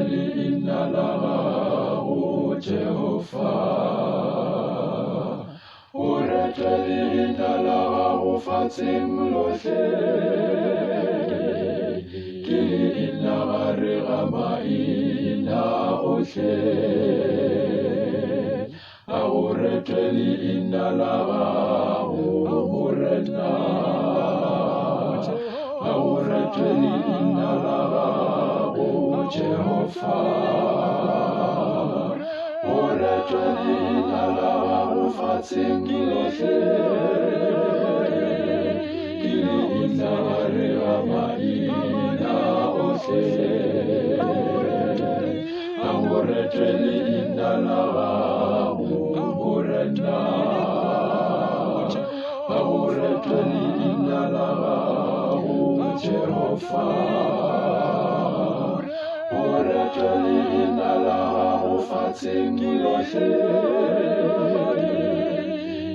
leina la gago Jehova, o rete leina la gago fatsheng lohle, ke leina gare ga maina ohle, a go rete leina la gago Morena, a go rete leina la gago Jehova, o rete leina la gago fatsheng lohle, ke leina gare ga maina ohle, a go rete leina la gago Morena, a go rete leina la gago Jehova, o rete leina la gago fatsheng lohle,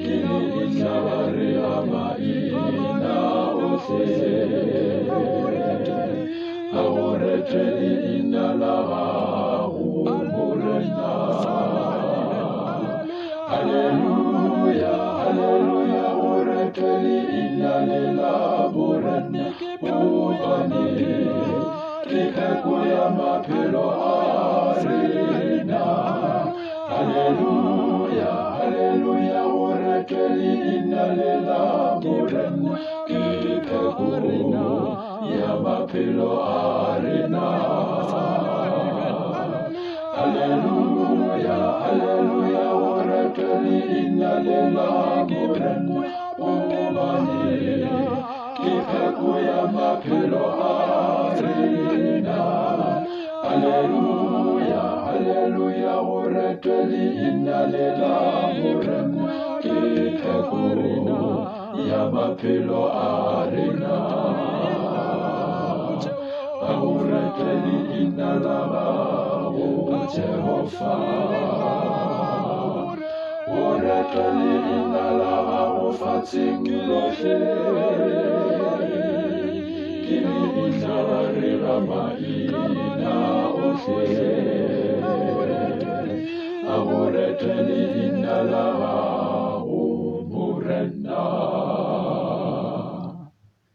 ke leina gare ga maina ohle, a go rete leina la gago Morena. Haleluya, haleluya, o rete leina le la Morena, gobane ke pheko ya maphelo a rena. Haleluya, haleluya, o rete leina le la Morena, ke pheko ya maphelo a rena. Haleluya, haleluya, o rete leina le la Morena, gobane ke pheko ya maphelo a rena. Haleluya, haleluya, o rete leina le la Morena, ke pheko ya maphelo a rena. A go rete leina la gago Jehova, o rete leina la gago fatsheng lohle, ke leina gare ga maina ohle,